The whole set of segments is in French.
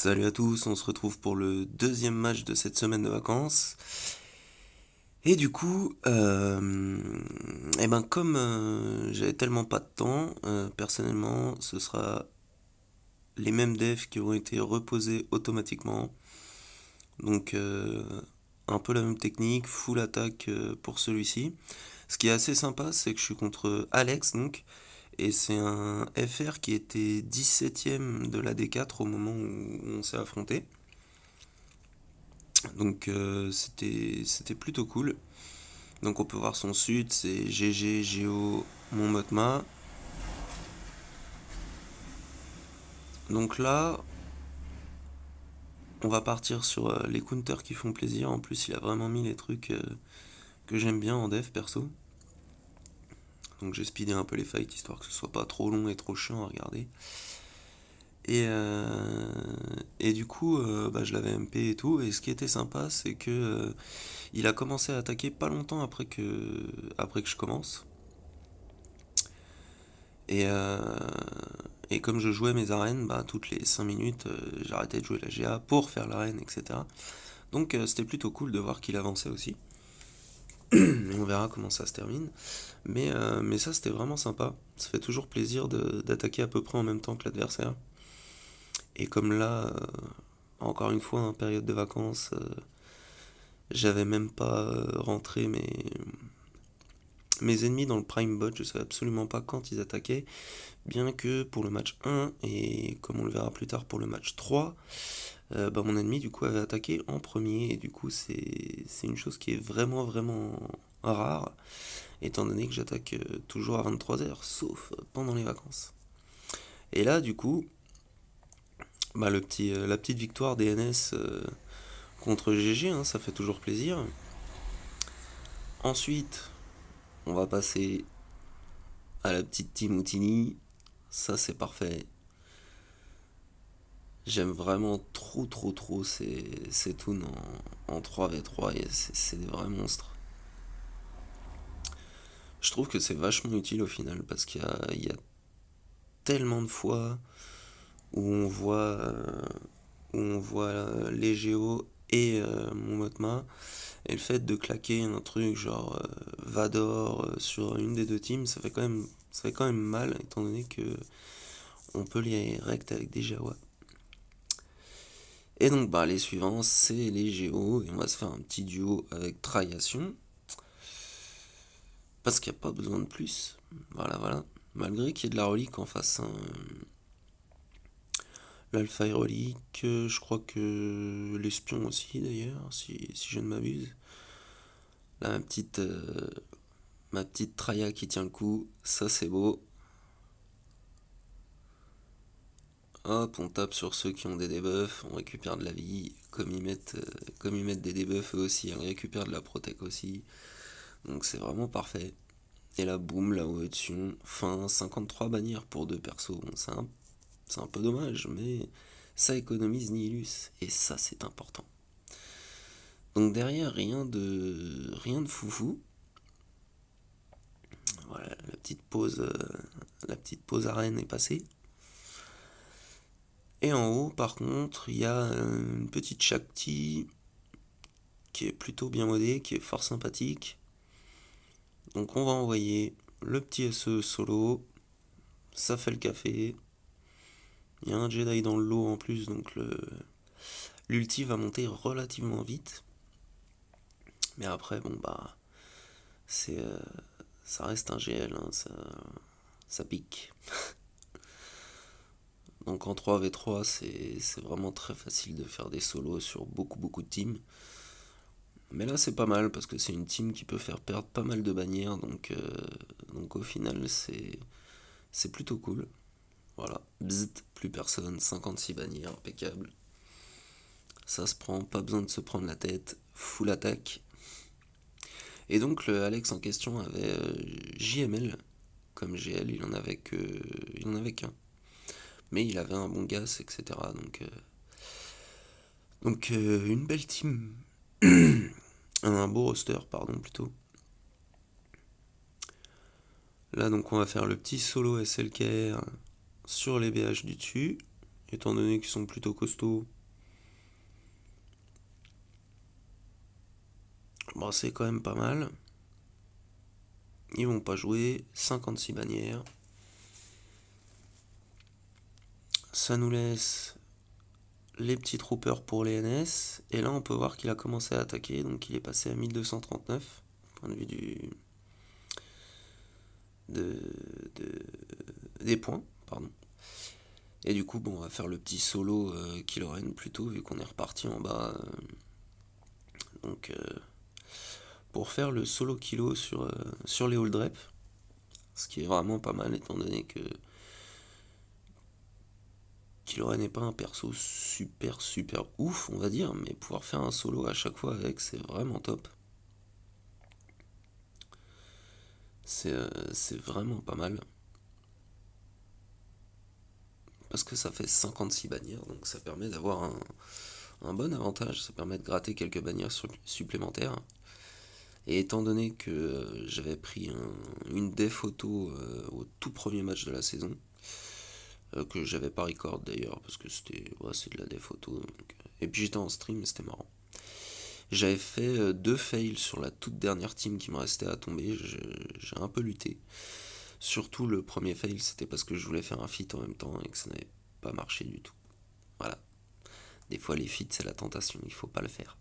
Salut à tous, on se retrouve pour le deuxième match de cette semaine de vacances. Et du coup, comme j'avais tellement pas de temps, personnellement, ce sera les mêmes devs qui auront été reposés automatiquement. Donc un peu la même technique, full attaque pour celui-ci. Ce qui est assez sympa, c'est que je suis contre Alex, donc, et c'est un FR qui était 17ème de la D4 au moment où on s'est affronté. Donc c'était plutôt cool. Donc on peut voir son sud, c'est GG, Géo, Montmotma. Donc là, on va partir sur les counters qui font plaisir. En plus, il a vraiment mis les trucs que j'aime bien en dev perso. Donc j'ai speedé un peu les fights histoire que ce soit pas trop long et trop chiant à regarder. Et du coup, je l'avais MP et tout. Et ce qui était sympa, c'est que il a commencé à attaquer pas longtemps après que je commence. Et, euh, et comme je jouais mes arènes, toutes les 5 minutes, j'arrêtais de jouer la GA pour faire l'arène, etc. Donc c'était plutôt cool de voir qu'il avançait aussi. Et on verra comment ça se termine. Mais ça, c'était vraiment sympa. Ça fait toujours plaisir d'attaquer à peu près en même temps que l'adversaire. Et comme là, encore une fois, en période de vacances, j'avais même pas rentré mes ennemis dans le prime bot. Je savais absolument pas quand ils attaquaient. Bien que pour le match 1, et comme on le verra plus tard pour le match 3, mon ennemi du coup avait attaqué en premier, et du coup c'est une chose qui est vraiment rare, étant donné que j'attaque toujours à 23h, sauf pendant les vacances. Et là du coup, la petite victoire DNS contre GG, hein, ça fait toujours plaisir. Ensuite, on va passer à la petite team Outini, ça c'est parfait. J'aime vraiment trop ces toons en 3v3 et c'est des vrais monstres. Je trouve que c'est vachement utile au final parce il y a tellement de fois où on voit les Géos et mon Motma, et le fait de claquer un truc genre Vador sur une des deux teams, ça fait quand même mal étant donné que on peut les rect avec des Jawa. Et donc les suivants c'est les Géos et on va se faire un petit duo avec Traiation. Parce qu'il n'y a pas besoin de plus. Voilà. Malgré qu'il y ait de la relique en face. Hein. L'alpha est relique, je crois que l'espion aussi d'ailleurs, si je ne m'abuse. Là ma petite Traya qui tient le coup, ça c'est beau. Hop, on tape sur ceux qui ont des debuffs, on récupère de la vie, comme ils mettent des debuffs eux aussi, on récupère de la protec aussi. Donc c'est vraiment parfait. Et là, boum, là-haut au-dessus, fin 53 bannières pour deux persos. Bon, c'est un peu dommage, mais ça économise Nihilus, et ça c'est important. Donc derrière, rien de foufou. Voilà, la petite pause arène est passée. Et en haut, par contre, il y a une petite Shakti qui est plutôt bien modée, qui est fort sympathique. Donc on va envoyer le petit SE solo, ça fait le café. Il y a un Jedi dans le lot en plus, donc l'ulti va monter relativement vite. Mais après, c'est, ça reste un GL, hein, ça pique. Donc en 3v3, c'est vraiment très facile de faire des solos sur beaucoup de teams. Mais là, c'est pas mal parce que c'est une team qui peut faire perdre pas mal de bannières, donc au final, c'est plutôt cool. Voilà, bzzzt, plus personne, 56 bannières, impeccable. Ça se prend, pas besoin de se prendre la tête, full attaque. Et donc le Alex en question avait JML comme GL, il en avait qu'un. Mais il avait un bon gas, etc. Une belle team. Un beau roster, pardon, plutôt. Là, donc, on va faire le petit solo SLKR sur les BH du dessus. Étant donné qu'ils sont plutôt costauds, Bon, c'est quand même pas mal. Ils vont pas jouer. 56 bannières. Ça nous laisse les petits troopers pour les NS. Et là, on peut voir qu'il a commencé à attaquer. Donc, il est passé à 1239. Point de vue de, des points. Pardon. Et du coup, bon, on va faire le petit solo Killoren plutôt, vu qu'on est reparti en bas. Donc, pour faire le solo kilo sur les hold rep, ce qui est vraiment pas mal, étant donné que Killoren n'est pas un perso super ouf, on va dire, mais pouvoir faire un solo à chaque fois avec, c'est vraiment top. C'est vraiment pas mal. Parce que ça fait 56 bannières, donc ça permet d'avoir un bon avantage, ça permet de gratter quelques bannières supplémentaires. Et étant donné que j'avais pris une def auto au tout premier match de la saison, que j'avais pas record d'ailleurs, parce que c'est de la def auto. Donc, et puis j'étais en stream, c'était marrant. J'avais fait 2 fails sur la toute dernière team qui me restait à tomber, j'ai un peu lutté. Surtout le premier fail, c'était parce que je voulais faire un feat en même temps et que ça n'avait pas marché du tout. Voilà. Des fois les feats c'est la tentation, il faut pas le faire.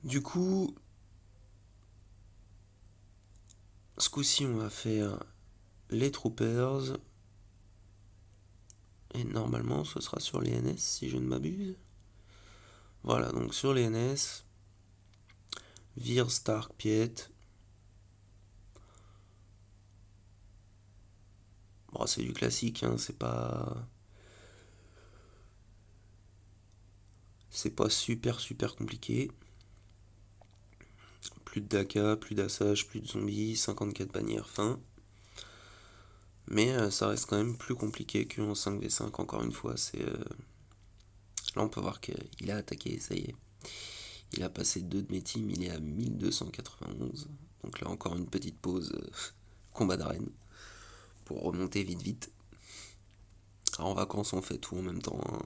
Du coup, ce coup-ci on va faire les troopers. Et normalement ce sera sur les NS si je ne m'abuse. Voilà, donc sur les NS, Vir, Stark, Piet. Bon, c'est du classique, hein, c'est pas super compliqué. Plus de Daka, plus d'assage, plus de zombies, 54 bannières, fin. Mais ça reste quand même plus compliqué qu'en 5v5, encore une fois. Là, on peut voir qu'il a attaqué, ça y est. Il a passé 2 de mes teams, il est à 1291. Donc là, encore une petite pause combat d'arène pour remonter vite. Alors, en vacances, on fait tout en même temps. Hein.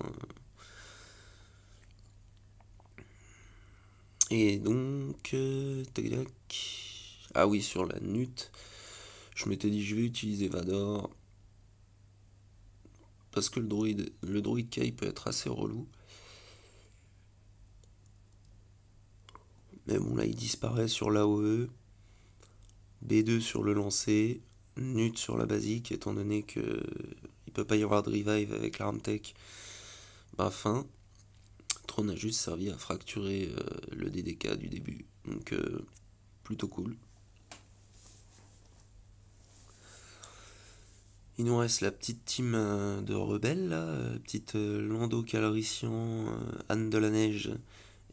Et donc, tac tac. Ah oui, sur la NUT, je m'étais dit je vais utiliser Vador. Parce que le droïde Kai peut être assez relou. Mais bon, là, il disparaît sur l'AOE. B2 sur le lancer. NUT sur la basique, étant donné que il peut pas y avoir de revive avec l'arme tech. Bah, fin. Throne a juste servi à fracturer le DDK du début. Donc, plutôt cool. Il nous reste la petite team de rebelles, là, petite Lando Calrissian, Anne de la Neige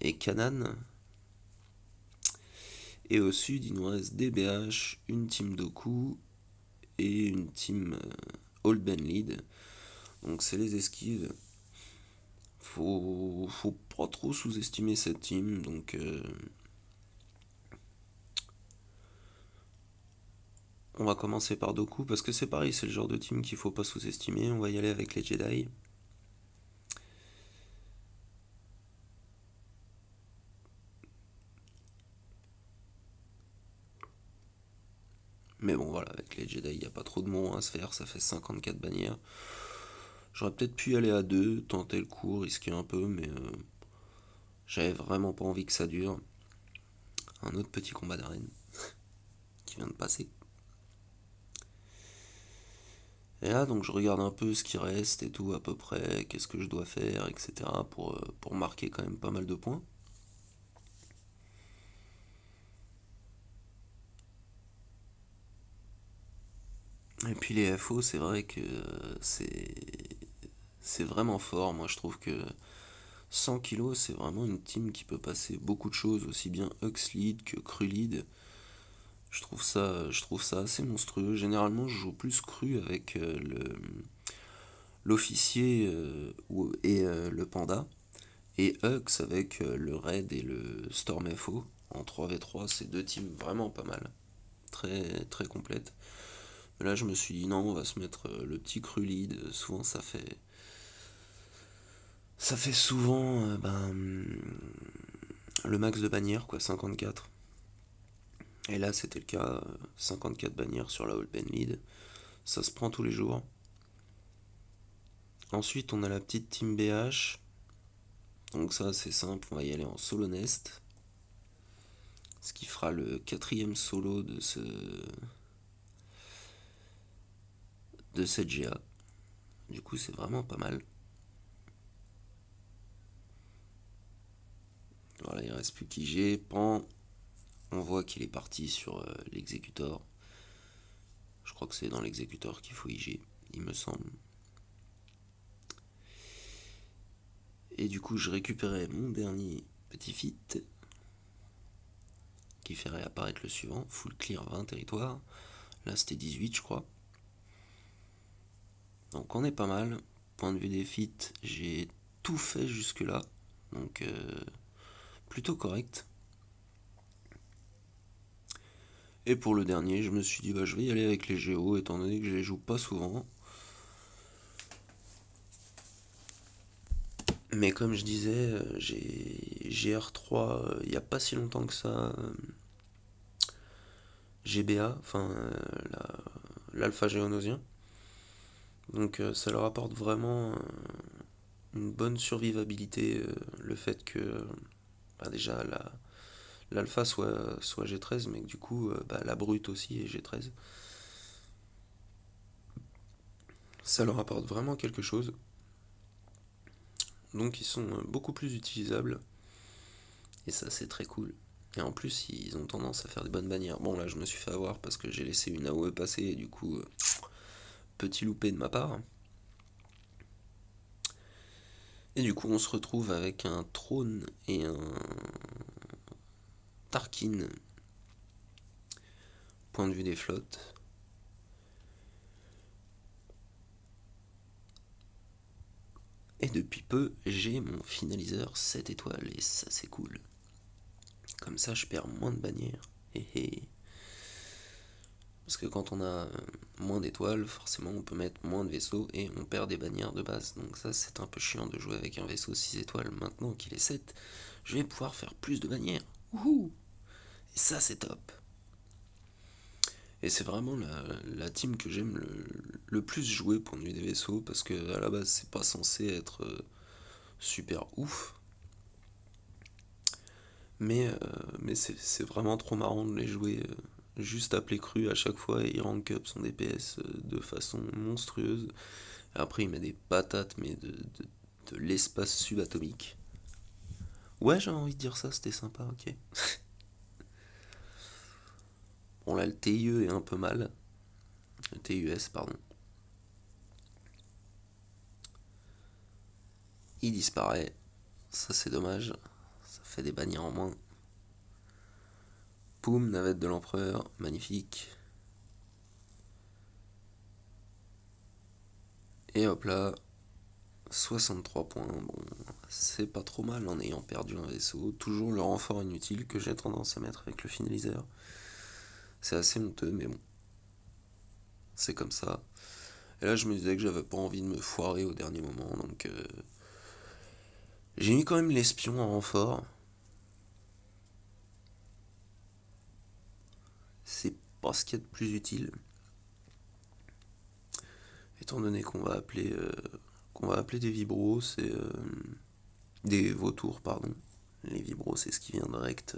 et Kanan. Et au sud, il nous reste DBH, une team Doku et une team Old Ben Lead. Donc c'est les esquives. Faut pas trop sous-estimer cette team. Donc on va commencer par Doku parce que c'est pareil, c'est le genre de team qu'il faut pas sous-estimer. On va y aller avec les Jedi. Mais bon voilà, avec les Jedi, il n'y a pas trop de mots à se faire, ça fait 54 bannières. J'aurais peut-être pu aller à 2, tenter le coup, risquer un peu, mais j'avais vraiment pas envie que ça dure. Un autre petit combat d'arène qui vient de passer. Et là, donc je regarde un peu ce qui reste et tout à peu près, qu'est-ce que je dois faire, etc. pour marquer quand même pas mal de points. Et puis les FO, c'est vrai que c'est vraiment fort. Moi, je trouve que 100 kilos, c'est vraiment une team qui peut passer beaucoup de choses, aussi bien Hux lead que Cru lead. Je trouve ça assez monstrueux. Généralement, je joue plus Cru avec l'officier et le panda. Et Hux avec le raid et le Storm FO. En 3v3, c'est deux teams vraiment pas mal. Très complètes. Mais là, je me suis dit non, on va se mettre le petit Cru lead. Souvent, ça fait Ça fait souvent le max de bannières, quoi, 54. Et là, c'était le cas, 54 bannières sur la Open Lead. Ça se prend tous les jours. Ensuite, on a la petite team BH. Donc ça, c'est simple, on va y aller en solo nest. Ce qui fera le 4e solo de cette GA. Du coup, c'est vraiment pas mal. Voilà, il reste plus qu'IG. Pan, on voit qu'il est parti sur l'exécuteur. Je crois que c'est dans l'exécuteur qu'il faut IG, il me semble. Et du coup, je récupérais mon dernier petit feat qui fait réapparaître le suivant. Full clear 20 territoires. Là, c'était 18, je crois. Donc, on est pas mal. Point de vue des feats, j'ai tout fait jusque-là. Donc, plutôt correct. Et pour le dernier, je me suis dit, je vais y aller avec les géos, étant donné que je les joue pas souvent. Mais comme je disais, j'ai GR3 il n'y a pas si longtemps que ça. GBA, enfin l'alpha géonosien. Donc ça leur apporte vraiment une bonne survivabilité, le fait que déjà l'alpha soit G13, mais que du coup la brute aussi est G13. Ça leur apporte vraiment quelque chose. Donc ils sont beaucoup plus utilisables. Et ça c'est très cool. Et en plus ils ont tendance à faire des bonnes bannières. Bon là je me suis fait avoir parce que j'ai laissé une AOE passer et du coup petit loupé de ma part. Et du coup on se retrouve avec un trône et un Tarkin. Point de vue des flottes. Et depuis peu, j'ai mon finaliseur 7 étoiles et ça c'est cool. Comme ça je perds moins de bannières. Parce que quand on a moins d'étoiles, forcément on peut mettre moins de vaisseaux et on perd des bannières de base. Donc ça c'est un peu chiant de jouer avec un vaisseau 6 étoiles. Maintenant qu'il est 7, je vais pouvoir faire plus de bannières. Wouhou! Et ça c'est top. Et c'est vraiment la team que j'aime le plus jouer point de vue des vaisseaux, parce que à la base c'est pas censé être super ouf. Mais c'est vraiment trop marrant de les jouer juste appelé cru à chaque fois et il rank up son DPS de façon monstrueuse. Et après il met des patates mais de l'espace subatomique. Ouais j'ai envie de dire ça, c'était sympa, ok. Bon là le TIE est un peu mal. Le TUS pardon. Il disparaît. Ça c'est dommage. Ça fait des bannières en moins. Poum, navette de l'empereur, magnifique. Et hop là, 63 points. Bon, c'est pas trop mal en ayant perdu un vaisseau. Toujours le renfort inutile que j'ai tendance à mettre avec le finaliseur. C'est assez honteux, mais bon. C'est comme ça. Et là, je me disais que j'avais pas envie de me foirer au dernier moment, donc j'ai mis quand même l'espion en renfort. C'est pas ce qu'il y a de plus utile. Étant donné qu'on va appeler des vibros, c'est des vautours, pardon. Les vibros, c'est ce qui vient direct.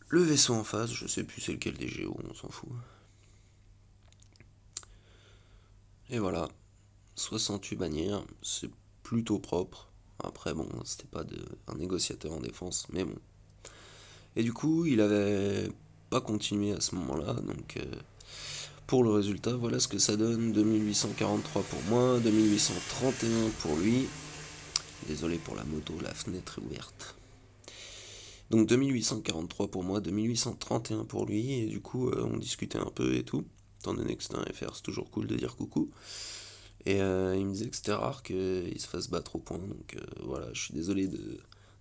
Le vaisseau en face, je sais plus c'est lequel des géos, on s'en fout. Et voilà, 68 bannières, c'est plutôt propre. Après, bon, c'était pas un négociateur en défense, mais bon. Et du coup, il avait pas continué à ce moment-là, donc pour le résultat, voilà ce que ça donne. 2843 pour moi, 2831 pour lui. Désolé pour la moto, la fenêtre est ouverte. Donc 2843 pour moi, 2831 pour lui, et du coup on discutait un peu et tout. Étant donné que c'était un FR, c'est toujours cool de dire coucou. Et il me disait que c'était rare qu'il se fasse battre au point, donc voilà, je suis désolé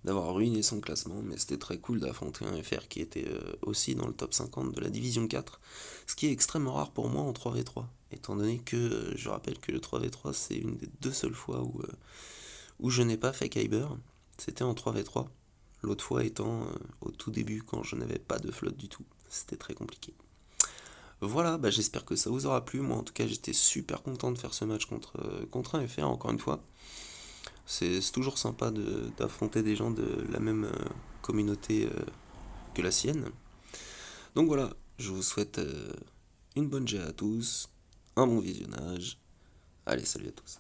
d'avoir ruiné son classement, mais c'était très cool d'affronter un FR qui était aussi dans le top 50 de la division 4, ce qui est extrêmement rare pour moi en 3v3. étant donné que je rappelle que le 3v3 c'est une des 2 seules fois où je n'ai pas fait Kyber, c'était en 3v3, l'autre fois étant au tout début quand je n'avais pas de flotte du tout, c'était très compliqué. Voilà, bah j'espère que ça vous aura plu, moi en tout cas j'étais super content de faire ce match contre un FR encore une fois. C'est toujours sympa d'affronter des gens de la même communauté que la sienne. Donc voilà, je vous souhaite une bonne GA à tous, un bon visionnage. Allez, salut à tous.